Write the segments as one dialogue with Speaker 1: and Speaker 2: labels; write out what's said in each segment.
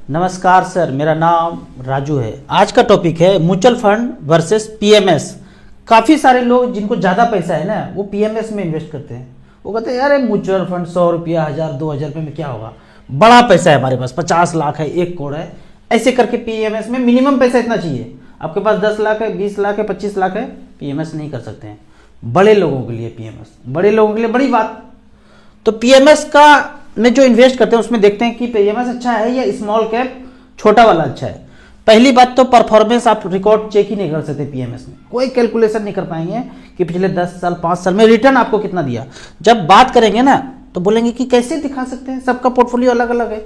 Speaker 1: नमस्कार सर, मेरा नाम राजू है। आज का टॉपिक है म्यूचुअल फंड वर्सेस पीएमएस। काफ़ी सारे लोग जिनको ज़्यादा पैसा है ना, वो पीएमएस में इन्वेस्ट करते हैं। वो कहते हैं यार म्यूचुअल फंड 100 रुपया, 1000, 2000 रुपये में क्या होगा, बड़ा पैसा है हमारे पास, 50 लाख है, 1 करोड़ है। ऐसे करके पीएमएस में मिनिमम पैसा इतना चाहिए। आपके पास 10 लाख है, 20 लाख है, 25 लाख है, पीएमएस नहीं कर सकते हैं। बड़े लोगों के लिए पीएमएस, बड़े लोगों के लिए बड़ी बात। तो पीएमएस का में जो इन्वेस्ट करते हैं उसमें देखते हैं कि पीएमएस अच्छा है या स्मॉल कैप छोटा वाला अच्छा है। पहली बात तो परफॉर्मेंस आप रिकॉर्ड चेक ही नहीं कर सकते पीएमएस में, कोई कैलकुलेशन नहीं कर पाएंगे कि पिछले 10 साल 5 साल में रिटर्न आपको कितना दिया। जब बात करेंगे ना तो बोलेंगे कि कैसे दिखा सकते हैं, सबका पोर्टफोलियो अलग अलग है,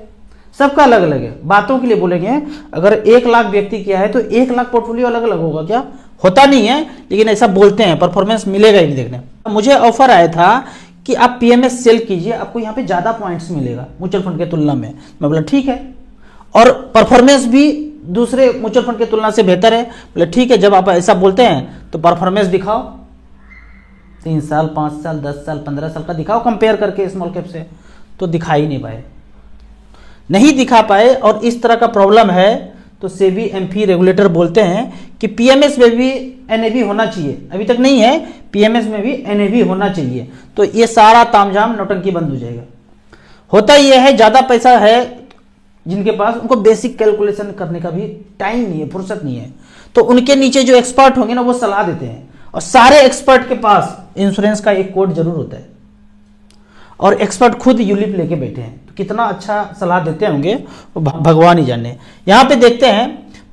Speaker 1: सबका अलग अलग है। बातों के लिए बोलेंगे, अगर 1 लाख व्यक्ति किया है तो 1 लाख पोर्टफोलियो अलग अलग होगा क्या? होता नहीं है, लेकिन ऐसा बोलते हैं, परफॉर्मेंस मिलेगा ही नहीं देखने। मुझे ऑफर आया था कि आप पीएमएस सेल कीजिए, आपको यहाँ पे ज़्यादा पॉइंट्स मिलेगा म्यूचुअल फंड के तुलना में। मैं बोला ठीक है, और परफॉर्मेंस भी दूसरे म्यूचुअल फंड की तुलना से बेहतर है। बोले ठीक है, जब आप ऐसा बोलते हैं तो परफॉर्मेंस दिखाओ, 3 साल, 5 साल, 10 साल, 15 साल का दिखाओ कंपेयर करके स्मॉल कैप से। तो दिखा ही नहीं पाए, नहीं दिखा पाए। और इस तरह का प्रॉब्लम है तो सेबी एमपी रेगुलेटर बोलते हैं कि पीएमएस में भी एनएवी होना चाहिए। अभी तक नहीं है, पीएमएस में भी एनएवी होना चाहिए। तो ये सारा तामझाम नौटंकी बंद हो जाएगा। होता यह है, ज़्यादा पैसा है जिनके पास, उनको बेसिक कैलकुलेशन करने का भी टाइम नहीं है, फुर्सत नहीं है। तो उनके नीचे जो एक्सपर्ट होंगे ना, वो सलाह देते हैं। और सारे एक्सपर्ट के पास इंश्योरेंस का एक कोड जरूर होता है, और एक्सपर्ट खुद यूलिप लेके बैठे हैं। तो कितना अच्छा सलाह देते होंगे वो भगवान ही जाने। यहाँ पे देखते हैं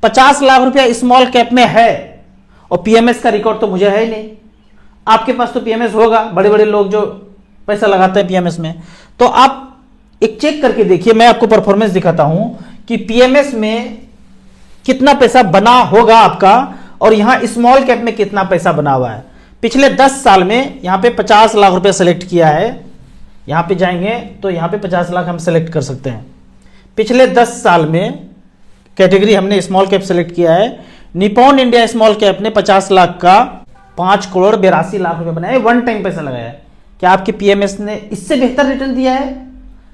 Speaker 1: 50 लाख रुपया स्मॉल कैप में है, और पीएमएस का रिकॉर्ड तो मुझे है ही नहीं। आपके पास तो पीएमएस होगा, बड़े बड़े लोग जो पैसा लगाते हैं पीएमएस में। तो आप एक चेक करके देखिए, मैं आपको परफॉर्मेंस दिखाता हूं कि पीएमएस में कितना पैसा बना होगा आपका, और यहां स्मॉल कैप में कितना पैसा बना हुआ है। पिछले 10 साल में यहां पे 50 लाख रुपए सेलेक्ट किया है। यहां पे जाएंगे तो यहां पे 50 लाख हम सेलेक्ट कर सकते हैं। पिछले 10 साल में कैटेगरी हमने स्मॉल कैप सेलेक्ट किया है। निपॉन इंडिया स्मॉल कैप ने 50 लाख का 5 करोड़ 82 लाख रुपए बनाए, वन टाइम पैसा लगाया है। क्या आपके पीएमएस ने इससे बेहतर रिटर्न दिया है,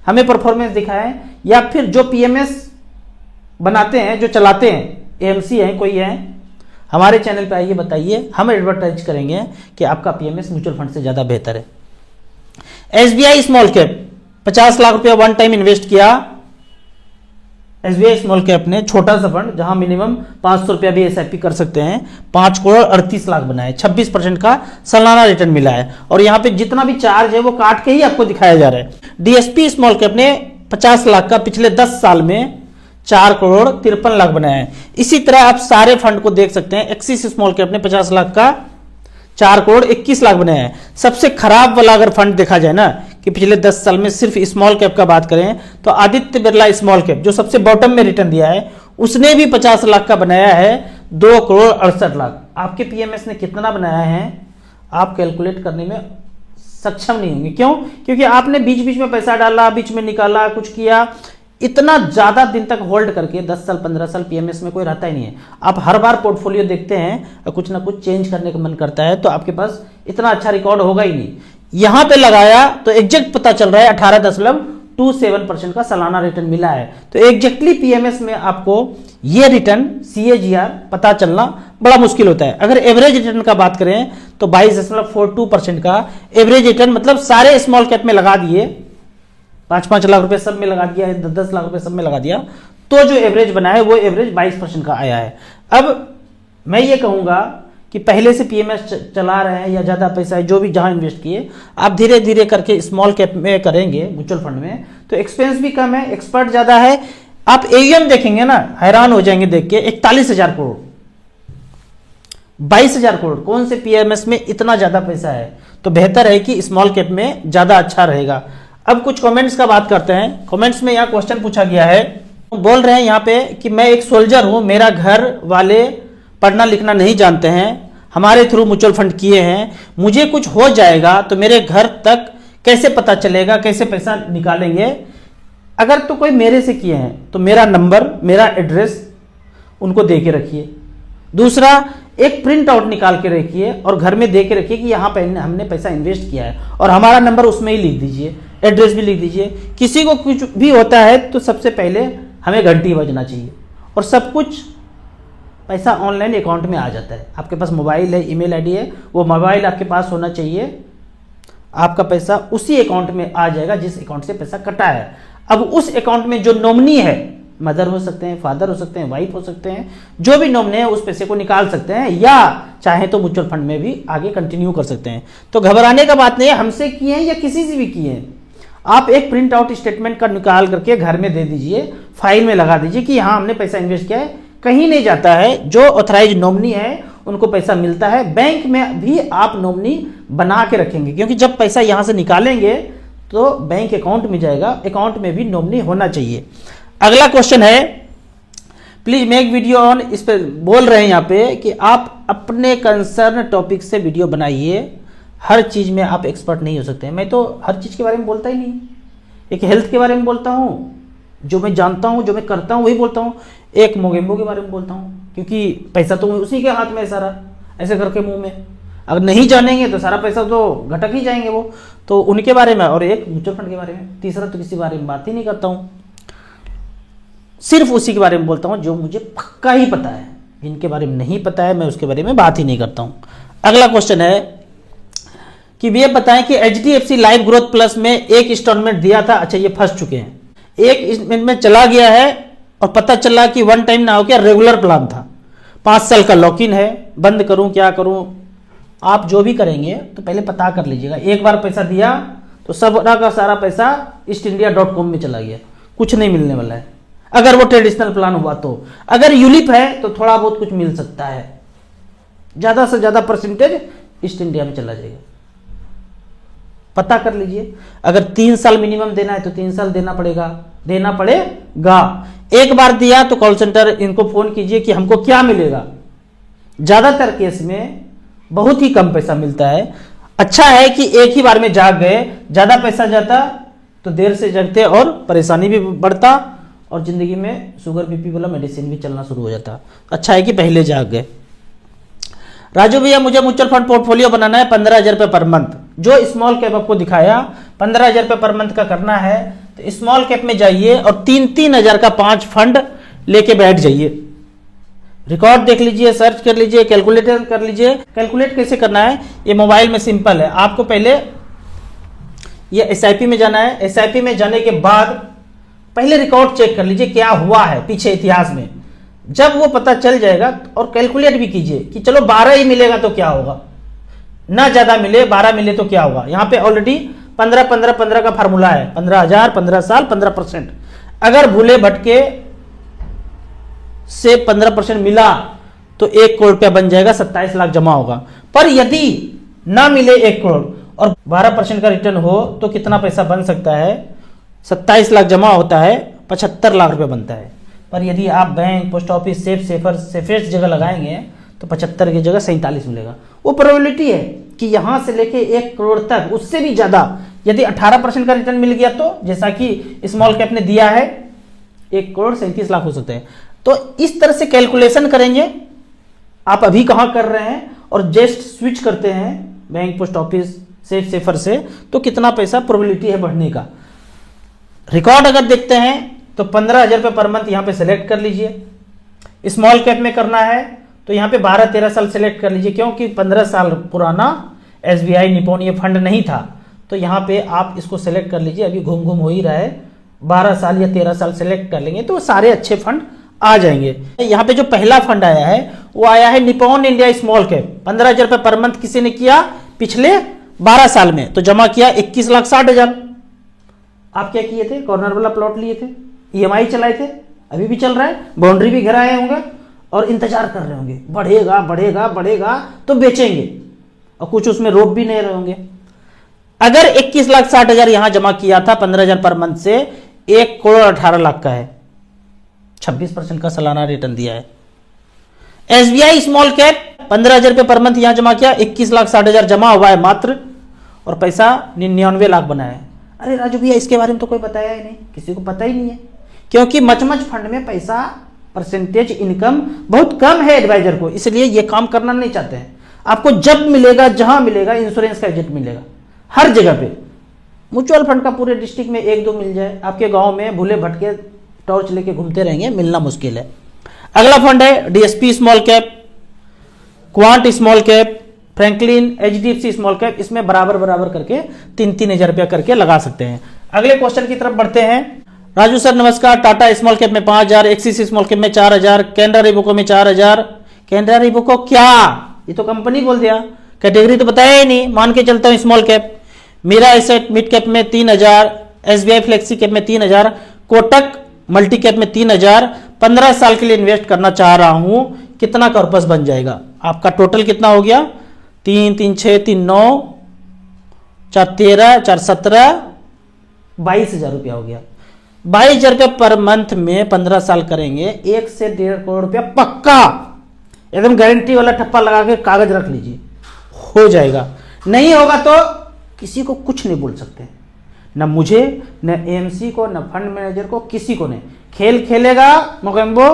Speaker 1: हमें परफॉर्मेंस दिखाया है? या फिर जो पीएमएस बनाते हैं, जो चलाते हैं, एएमसी हैं, कोई है, हमारे चैनल पे आइए, बताइए, हम एडवर्टाइज करेंगे कि आपका पीएमएस म्यूचुअल फंड से ज़्यादा बेहतर है। एसबीआई स्मॉल कैप 50 लाख रुपया वन टाइम इन्वेस्ट किया। एसबीआई स्मॉल कैप ने, छोटा सा फंड जहां मिनिमम 500 रुपया भी एसआईपी कर सकते हैं, 5 करोड़ 38 लाख बनाए, 26% का सालाना रिटर्न मिला है। और यहाँ पे जितना भी चार्ज है वो काट के ही आपको दिखाया जा रहा है। डीएसपी स्मॉल कैप ने 50 लाख का पिछले 10 साल में 4 करोड़ 53 लाख बनाया है। इसी तरह आप सारे फंड को देख सकते हैं। एक्सिस स्मॉल कैप ने 50 लाख का 4 करोड़ 21 लाख बनाया है। सबसे खराब वाला अगर फंड देखा जाए ना, कि पिछले 10 साल में सिर्फ स्मॉल कैप का बात करें, तो आदित्य बिरला स्मॉल कैप जो सबसे बॉटम में रिटर्न दिया है, उसने भी 50 लाख का बनाया है 2 करोड़ 68 लाख। आपके पीएमएस ने कितना बनाया है आप कैलकुलेट करने में सक्षम नहीं होंगे। क्यों? क्योंकि आपने बीच बीच में पैसा डाला, बीच में निकाला, कुछ किया। इतना ज्यादा दिन तक होल्ड करके 10 साल 15 साल पीएमएस में कोई रहता ही नहीं है। आप हर बार पोर्टफोलियो देखते हैं और कुछ ना कुछ चेंज करने का मन करता है, तो आपके पास इतना अच्छा रिकॉर्ड होगा ही नहीं। यहां पे लगाया तो एग्जैक्ट पता चल रहा है 18.27% का सालाना रिटर्न मिला है। तो एग्जैक्टली पीएमएस में आपको ये रिटर्न CAGR पता चलना बड़ा मुश्किल होता है। अगर एवरेज रिटर्न का बात करें तो 22.42% का एवरेज रिटर्न, मतलब सारे स्मॉल कैप में लगा दिए, 5-5 लाख रुपए सब में लगा दिया है, 10-10 लाख रुपए सब में लगा दिया, तो जो एवरेज बना है वो एवरेज 22% का आया है। अब मैं ये कहूंगा कि पहले से पीएमएस चला रहे हैं या ज़्यादा पैसा है, जो भी जहां इन्वेस्ट किए, आप धीरे धीरे करके स्मॉल कैप में करेंगे म्यूचुअल फंड में, तो एक्सपेंस भी कम है, एक्सपर्ट ज़्यादा है। आप एयूएम देखेंगे ना, हैरान हो जाएंगे देख के, 41,000 करोड़, 22,000 करोड़। कौन से पीएमएस में इतना ज़्यादा पैसा है? तो बेहतर है कि स्मॉल कैप में ज़्यादा अच्छा रहेगा। अब कुछ कमेंट्स का बात करते हैं। कमेंट्स में यहाँ क्वेश्चन पूछा गया है, बोल रहे हैं यहाँ पे कि मैं एक सोल्जर हूँ, मेरा घर वाले पढ़ना लिखना नहीं जानते हैं, हमारे थ्रू म्यूचुअल फंड किए हैं, मुझे कुछ हो जाएगा तो मेरे घर तक कैसे पता चलेगा, कैसे पैसा निकालेंगे? अगर तो कोई मेरे से किए हैं तो मेरा नंबर, मेरा एड्रेस उनको दे के रखिए। दूसरा, एक प्रिंट आउट निकाल के रखिए और घर में दे के रखिए कि यहाँ पे हमने पैसा इन्वेस्ट किया है, और हमारा नंबर उसमें ही लिख दीजिए, एड्रेस भी लिख दीजिए। किसी को कुछ भी होता है तो सबसे पहले हमें घंटी बजना चाहिए और सब कुछ पैसा ऑनलाइन अकाउंट में आ जाता है। आपके पास मोबाइल है, ईमेल आईडी है, वो मोबाइल आपके पास होना चाहिए, आपका पैसा उसी अकाउंट में आ जाएगा जिस अकाउंट से पैसा कटा है। अब उस अकाउंट में जो नॉमिनी है, मदर हो सकते हैं, फादर हो सकते हैं, वाइफ हो सकते हैं, जो भी नॉमिनी है उस पैसे को निकाल सकते हैं या चाहे तो म्यूचुअल फंड में भी आगे कंटिन्यू कर सकते हैं। तो घबराने का बात नहीं है, हमसे किए हैं या किसी से भी किए हैं, आप एक प्रिंट आउट स्टेटमेंट का निकाल करके घर में दे दीजिए, फाइल में लगा दीजिए कि हाँ हमने पैसा इन्वेस्ट किया है, कहीं नहीं जाता है। जो ऑथराइज नॉमिनी है उनको पैसा मिलता है। बैंक में भी आप नॉमिनी बना के रखेंगे, क्योंकि जब पैसा यहाँ से निकालेंगे तो बैंक अकाउंट में जाएगा, अकाउंट में भी नॉमिनी होना चाहिए। अगला क्वेश्चन है, प्लीज मेक वीडियो ऑन, इस पर बोल रहे हैं यहाँ पे कि आप अपने कंसर्न टॉपिक से वीडियो बनाइए, हर चीज में आप एक्सपर्ट नहीं हो सकते। मैं तो हर चीज के बारे में बोलता ही नहीं, एक हेल्थ के बारे में बोलता हूँ, जो मैं जानता हूँ, जो मैं करता हूँ वही बोलता हूँ, एक मोगेम्बो के बारे में बोलता हूँ, क्योंकि पैसा तो उसी के हाथ में है सारा, ऐसे करके मुंह में, अगर नहीं जानेंगे तो सारा पैसा तो घटक ही जाएंगे वो, तो उनके बारे में, और एक म्यूचुअल फंड के बारे में, तीसरा तो किसी बारे में बात ही नहीं करता हूँ, सिर्फ उसी के बारे में बोलता हूँ जो मुझे पक्का ही पता है। जिनके बारे में नहीं पता है मैं उसके बारे में बात ही नहीं करता हूँ। अगला क्वेश्चन है कि ये बताएं कि HDFC लाइफ ग्रोथ प्लस में एक इंस्टॉलमेंट दिया था, अच्छा ये फंस चुके हैं, एक इंस्टॉलमेंट में चला गया है और पता चला कि वन टाइम ना हो क्या, रेगुलर प्लान था, 5 साल का लॉक इन है, बंद करूं क्या करूं। आप जो भी करेंगे तो पहले पता कर लीजिएगा। एक बार पैसा दिया तो सब का सारा पैसा eastindia.com में चला गया, कुछ नहीं मिलने वाला है। अगर वो ट्रेडिशनल प्लान हुआ तो, अगर यूलिप है तो थोड़ा बहुत कुछ मिल सकता है, ज्यादा से ज्यादा परसेंटेज ईस्ट इंडिया में चला जाएगा। पता कर लीजिए, अगर 3 साल मिनिमम देना है तो 3 साल देना पड़ेगा। एक बार दिया तो कॉल सेंटर इनको फोन कीजिए कि हमको क्या मिलेगा। ज्यादातर केस में बहुत ही कम पैसा मिलता है। अच्छा है कि एक ही बार में जाग गए, ज्यादा पैसा जाता तो देर से जगते और परेशानी भी बढ़ता और जिंदगी में शुगर बीपी वाला मेडिसिन भी चलना शुरू हो जाता। अच्छा है कि पहले जाग गए। राजू भैया मुझे म्यूचुअल फंड पोर्टफोलियो बनाना है 15,000 रुपये पर मंथ, जो स्मॉल कैप आपको दिखाया 15,000 रुपये पर मंथ का करना है, तो स्मॉल कैप में जाइए और 3-3 हजार का 5 फंड लेके बैठ जाइए। रिकॉर्ड देख लीजिए, सर्च कर लीजिए, कैलकुलेटर कर लीजिए। कैलकुलेट कैसे करना है ये मोबाइल में सिंपल है। आपको पहले ये एसआईपी में जाना है। एसआईपी में जाने के बाद पहले रिकॉर्ड चेक कर लीजिए क्या हुआ है पीछे इतिहास में। जब वो पता चल जाएगा और कैलकुलेट भी कीजिए कि चलो 12 ही मिलेगा तो क्या होगा, ना ज्यादा मिले 12 मिले तो क्या होगा। यहाँ पे ऑलरेडी 15-15-15 का फार्मूला है, 15,000, 15 साल, 15%। अगर भूले भटके से 15% मिला तो 1 करोड़ रुपया बन जाएगा, 27 लाख जमा होगा। पर यदि ना मिले 1 करोड़ और 12% का रिटर्न हो तो कितना पैसा बन सकता है? 27 लाख जमा होता है, 75 लाख रुपए बनता है। पर यदि आप बैंक, पोस्ट ऑफिस, सेफेस्ट जगह लगाएंगे तो 75 की जगह 47 मिलेगा। वो प्रोबेबिलिटी है कि यहां से लेके 1 करोड़ तक, उससे भी ज्यादा यदि 18% का रिटर्न मिल गया तो, जैसा कि स्मॉल कैप ने दिया है, 1 करोड़ 37 लाख हो सकते हैं। तो इस तरह से कैलकुलेशन करेंगे। आप अभी कहां कर रहे हैं और जस्ट स्विच करते हैं बैंक, पोस्ट ऑफिस, सेफर से, तो कितना पैसा प्रोबेबिलिटी है बढ़ने का। रिकॉर्ड अगर देखते हैं तो 15,000 रुपये पर मंथ यहाँ पे सेलेक्ट कर लीजिए। स्मॉल कैप में करना है तो यहाँ पे 12-13 साल सेलेक्ट कर लीजिए, क्योंकि 15 साल पुराना SBI निपॉन ये फंड नहीं था। तो यहाँ पे आप इसको सेलेक्ट कर लीजिए। अभी घूम घूम हो ही रहा है, 12 साल या 13 साल सेलेक्ट कर लेंगे तो सारे अच्छे फंड आ जाएंगे। यहाँ पे जो पहला फंड आया है वो आया है निपॉन इंडिया स्मॉल कैप। 15,000 रुपये पर मंथ किसी ने किया पिछले 12 साल में, तो जमा किया 21,60,000। आप क्या किए थे? कॉर्नर वाला प्लॉट लिए थे, EMI चलाए थे, अभी भी चल रहा है, बाउंड्री भी गिराए होंगे और इंतजार कर रहे होंगे बढ़ेगा बढ़ेगा बढ़ेगा तो बेचेंगे, और कुछ उसमें रोक भी नहीं रहे होंगे। अगर 21,60,000 यहां जमा किया था 15,000 पर मंथ से, 1 करोड़ 18 लाख का है, 26% का सालाना रिटर्न दिया है। SBI स्मॉल कैप 15,000 रुपये पर मंथ यहां जमा किया, 21,60,000 जमा हुआ है मात्र, और पैसा 99 लाख बना है। अरे राजू भैया इसके बारे में तो कोई बताया ही नहीं, किसी को पता ही नहीं है, क्योंकि मचमच फंड में पैसा परसेंटेज इनकम बहुत कम है एडवाइजर को, इसलिए ये काम करना नहीं चाहते हैं। आपको जब मिलेगा, जहां मिलेगा, इंश्योरेंस का एजेंट मिलेगा हर जगह पे। म्यूचुअल फंड का पूरे डिस्ट्रिक्ट में 1-2 मिल जाए, आपके गांव में भूले भटके टॉर्च लेके घूमते रहेंगे, मिलना मुश्किल है। अगला फंड है DSP small cap, quant small cap, Franklin, HDFC small cap. इसमें बराबर बराबर करके 3-3 हजार रुपया करके लगा सकते हैं। अगले क्वेश्चन की तरफ बढ़ते हैं। राजू सर नमस्कार, टाटा स्मॉल कैप में 5000, एक्सिस स्मॉल कैप में 4000, कैनरा रिबोको में 4000। कैनरा रिबोको क्या, ये तो कंपनी बोल दिया, कैटेगरी तो बताया ही नहीं। मान के चलता हूं small cap. Mirae asset mid cap में 3000, एसबीआई फ्लेक्सी कैप में 3000, कोटक मल्टी कैप में 3000। 15 साल के लिए इन्वेस्ट करना चाह रहा हूं, कितना कॉर्पस बन जाएगा? आपका टोटल कितना हो गया? 3 3 6 3 9 4 13 4 17, 22,000 रुपया हो गया। 22,000 रुपया पर मंथ में 15 साल करेंगे, 1 से 1.5 करोड़ रुपया पक्का, एकदम गारंटी वाला ठप्पा लगा के कागज रख लीजिए, हो जाएगा। नहीं होगा तो किसी को कुछ नहीं बोल सकते, न मुझे, न एएमसी को, न फंड मैनेजर को, किसी को नहीं। खेल खेलेगा मोगेम्बो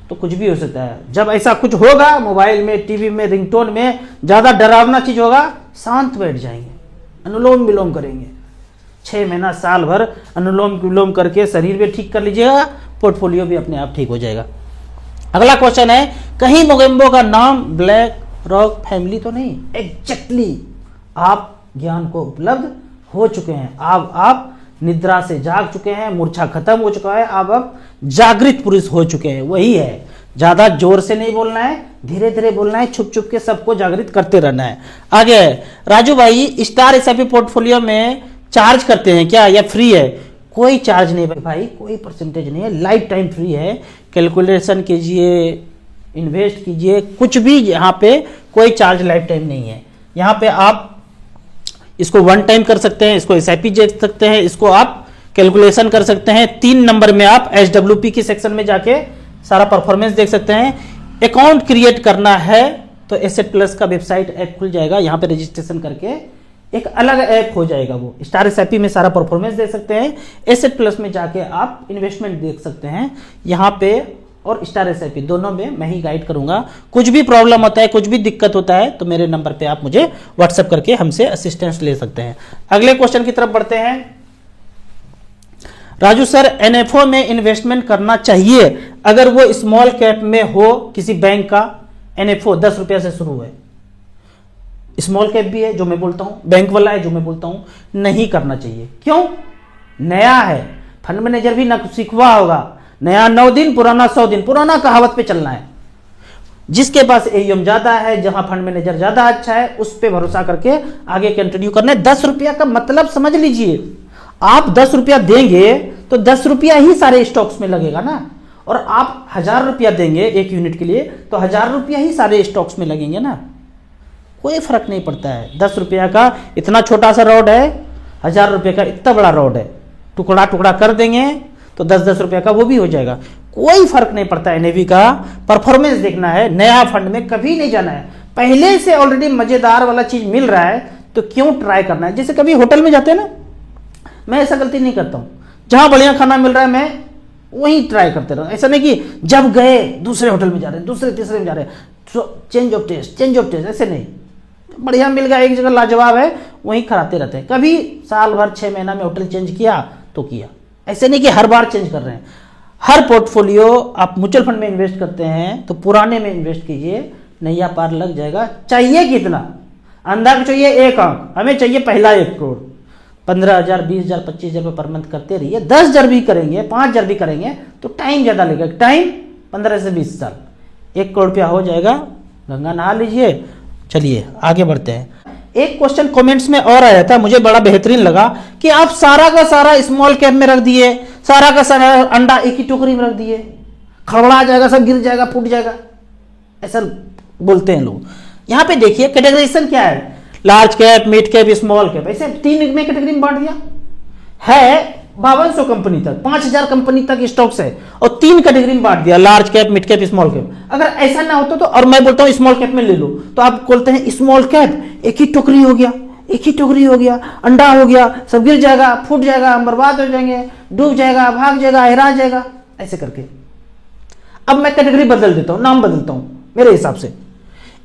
Speaker 1: तो कुछ भी हो सकता है। जब ऐसा कुछ होगा, मोबाइल में, टीवी में, रिंगटोन में ज्यादा डरावना चीज होगा, शांत बैठ जाएंगे, अनुलोम विलोम करेंगे। 6 महीना साल भर अनुलोम विलोम करके शरीर भी ठीक कर लीजिएगा, पोर्टफोलियो भी अपने आप ठीक हो जाएगा। अगला क्वेश्चन है, कहीं मोगेम्बो का नाम ब्लैक रॉक फैमिली तो नहीं? एग्जैक्टली आप ज्ञान को उपलब्ध हो चुके हैं। अब आप निद्रा से जाग चुके हैं, मूर्छा खत्म हो चुका है, अब जागृत पुरुष हो चुके हैं। वही है, ज्यादा जोर से नहीं बोलना है, धीरे धीरे बोलना है, छुप छुप के सबको जागृत करते रहना है। आगे राजू भाई, स्टार एसआईपी पोर्टफोलियो में चार्ज करते हैं क्या या फ्री है? कोई चार्ज नहीं भाई, कोई परसेंटेज नहीं है, लाइफ टाइम फ्री है। कैलकुलेशन कीजिए, इन्वेस्ट कीजिए, कुछ भी, यहाँ पे कोई चार्ज लाइफ टाइम नहीं है। यहाँ पे आप इसको 1 टाइम कर सकते हैं, इसको एसआईपी देख सकते हैं, इसको आप कैलकुलेशन कर सकते हैं। 3 नंबर में आप एसडब्ल्यूपी की सेक्शन में जाके सारा परफॉर्मेंस देख सकते हैं। अकाउंट क्रिएट करना है तो एसेट प्लस का वेबसाइट ऐप खुल जाएगा, यहाँ पे रजिस्ट्रेशन करके एक अलग ऐप हो जाएगा। वो स्टार एसआईपी में सारा परफॉर्मेंस देख सकते हैं, एसेट प्लस में जाके आप इन्वेस्टमेंट देख सकते हैं। यहाँ पे और स्टार एसआईपी दोनों में मैं ही गाइड करूंगा। कुछ भी प्रॉब्लम होता है, कुछ भी दिक्कत होता है तो मेरे नंबर पे आप मुझे व्हाट्सएप करके हमसे असिस्टेंस ले सकते हैं। अगले क्वेश्चन की तरफ बढ़ते हैं। राजू सर, एनएफओ में इन्वेस्टमेंट करना चाहिए अगर वो स्मॉल कैप में हो, किसी बैंक का एनएफओ 10 रुपया से शुरू है, स्मॉल कैप भी है जो मैं बोलता हूं, बैंक वाला है जो मैं बोलता हूं, नहीं करना चाहिए। क्यों? नया है, फंड मैनेजर भी ना सीखवा होगा, नया 9 दिन पुराना 100 दिन, पुराना कहावत पे चलना है। जिसके पास एयूएम ज्यादा है, जहां फंड मैनेजर ज्यादा अच्छा है, उस पे भरोसा करके आगे कंटिन्यू करना है। 10 रुपया का मतलब समझ लीजिए, आप 10 रुपया देंगे तो 10 रुपया ही सारे स्टॉक्स में लगेगा ना, और आप 1000 रुपया देंगे एक यूनिट के लिए तो 1000 रुपया ही सारे स्टॉक्स में लगेंगे ना, कोई फर्क नहीं पड़ता है। 10 रुपया का इतना छोटा सा रॉड है, 1000 रुपये का इतना बड़ा रॉड है, टुकड़ा टुकड़ा कर देंगे तो 10-10 रुपया का वो भी हो जाएगा, कोई फर्क नहीं पड़ता। एनएवी का परफॉर्मेंस देखना है, नया फंड में कभी नहीं जाना है। पहले से ऑलरेडी मजेदार वाला चीज मिल रहा है तो क्यों ट्राई करना है? जैसे कभी होटल में जाते हैं ना, मैं ऐसा गलती नहीं करता हूं, जहां बढ़िया खाना मिल रहा है मैं वहीं ट्राई करते रहो। ऐसा नहीं कि जब गए दूसरे होटल में जा रहे हैं, दूसरे तीसरे में जा रहे हैं, चेंज ऑफ टेस्ट, ऐसे नहीं। बढ़िया मिल गया, एक जगह लाजवाब है, वहीं कराते रहते हैं। कभी साल भर 6 महीना में होटल चेंज किया तो किया, ऐसे नहीं कि हर बार चेंज कर रहे हैं। हर पोर्टफोलियो आप म्यूचुअल फंड में इन्वेस्ट करते हैं तो पुराने में इन्वेस्ट कीजिए, नैया पार लग जाएगा। चाहिए कितना? अंदाज चाहिए 1 अंक, हमें चाहिए पहला 1 करोड़। 15,000, 20,000, 25,000 रुपये पर मंथ करते रहिए। 10,000 भी करेंगे, 5,000 भी करेंगे तो टाइम ज़्यादा लगेगा, टाइम 15 से 20 साल, 1 करोड़ रुपया हो जाएगा। गंगा नहा लीजिए। चलिए आगे बढ़ते हैं। एक क्वेश्चन कमेंट्स में और आया था, मुझे बड़ा बेहतरीन लगा कि आप सारा का सारा स्मॉल कैप में रख दिए, सारा का सारा अंडा एक ही टोकरी में रख दिए, खड़बड़ा जाएगा, सब गिर जाएगा, फूट जाएगा, ऐसा बोलते हैं लोग। यहाँ पे देखिए कैटेगराइजेशन क्या है, large cap, mid cap, small cap, ऐसे 3 में कैटेगरी में बांट दिया है। 5200 कंपनी तक, 5000 कंपनी तक स्टॉक्स है और 3 कैटेगरी में बांट दिया, large cap, mid cap, small cap. अगर ऐसा ना होता तो, और मैं बोलता हूं स्मॉल कैप में ले लो, तो आप बोलते हैं स्मॉल कैप, एक ही टोकरी हो गया, एक ही टोकरी हो गया, अंडा हो गया, सब गिर जाएगा, फूट जाएगा, हम बर्बाद हो जाएंगे, डूब जाएगा, भाग जाएगा, हेरा जाएगा, ऐसे करके। अब मैं कैटेगरी बदल देता हूं, नाम बदलता हूं मेरे हिसाब से।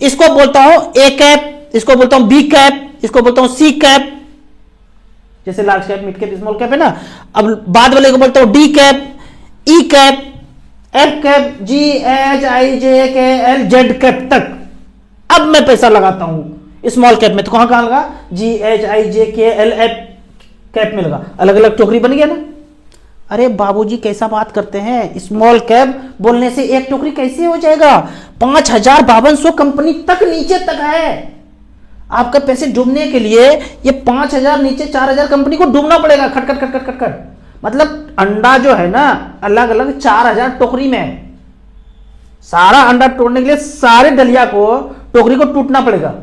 Speaker 1: इसको बोलता हूं ए कैप, इसको बोलता हूं बी कैप, इसको बोलता हूं सी कैप, जैसे large cap, mid cap, small cap है ना। अब बाद वाले को बोलता हूं D cap, E cap, F cap, GHIJKL cap तक अब मैं पैसा लगाता हूं स्मॉल कैप में। तो कहां लगा? GHIJKL कैप में लगा, अलग अलग टोकरी बन गया ना। अरे बाबूजी कैसा बात करते हैं, स्मॉल कैप बोलने से एक टोकरी कैसे हो जाएगा? 5,5200 कंपनी तक नीचे तक है। आपका पैसे डूबने के लिए ये 5,000 नीचे 4,000 कंपनी को डूबना पड़ेगा, खट खट खट खट खट खट। मतलब अंडा जो है ना अलग अलग 4,000 टोकरी में, सारा अंडा तोड़ने के लिए सारे डलिया को टोकरी को टूटना पड़ेगा।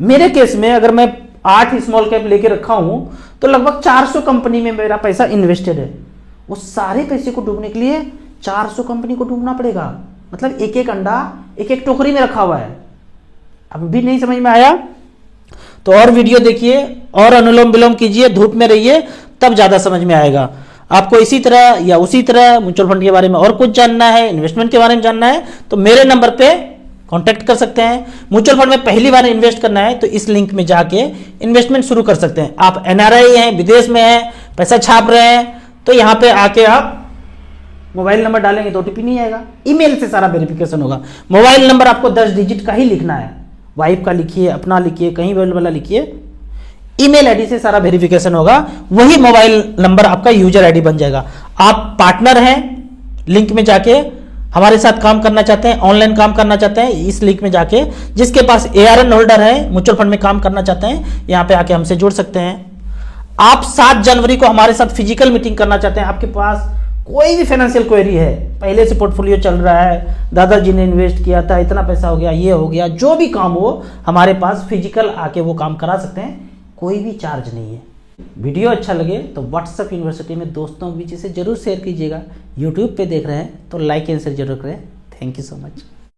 Speaker 1: मेरे केस में अगर मैं 8 स्मॉल कैप लेके रखा हूं तो लगभग 400 कंपनी में मेरा पैसा इन्वेस्टेड है। उस सारे पैसे को डूबने के लिए 400 कंपनी को डूबना पड़ेगा। मतलब एक एक अंडा एक एक टोकरी में रखा हुआ है। अब भी नहीं समझ में आया तो और वीडियो देखिए और अनुलोम विलोम कीजिए, धूप में रहिए, तब ज्यादा समझ में आएगा। आपको इसी तरह या उसी तरह म्यूचुअल फंड के बारे में और कुछ जानना है, इन्वेस्टमेंट के बारे में जानना है तो मेरे नंबर पे कांटेक्ट कर सकते हैं। म्यूचुअल फंड में पहली बार इन्वेस्ट करना है तो इस लिंक में जाके इन्वेस्टमेंट शुरू कर सकते हैं। आप NRI हैं, विदेश में हैं, पैसा छाप रहे हैं तो यहाँ पे आके आप मोबाइल नंबर डालेंगे तो OTP नहीं आएगा, ईमेल से सारा वेरिफिकेशन होगा। मोबाइल नंबर आपको 10 डिजिट का ही लिखना है, वाइफ का लिखिए, अपना लिखिए, कहीं वाला लिखिए, ईमेल आईडी से सारा वेरिफिकेशन होगा, वही मोबाइल नंबर आपका यूजर आईडी बन जाएगा। आप पार्टनर हैं, लिंक में जाके हमारे साथ काम करना चाहते हैं, ऑनलाइन काम करना चाहते हैं, इस लिंक में जाके जिसके पास ARN होल्डर है, म्यूचुअल फंड में काम करना चाहते हैं, यहाँ पे आके हमसे जुड़ सकते हैं। आप 7 जनवरी को हमारे साथ फिजिकल मीटिंग करना चाहते हैं, आपके पास कोई भी फाइनेंशियल क्वेरी है, पहले से पोर्टफोलियो चल रहा है, दादाजी ने इन्वेस्ट किया था, इतना पैसा हो गया, ये हो गया, जो भी काम हो हमारे पास फिजिकल आके वो काम करा सकते हैं, कोई भी चार्ज नहीं है। वीडियो अच्छा लगे तो व्हाट्सएप यूनिवर्सिटी में दोस्तों के बीच इसे जरूर शेयर कीजिएगा। यूट्यूब पे देख रहे हैं तो लाइक एंड शेयर जरूर करें। Thank you so much.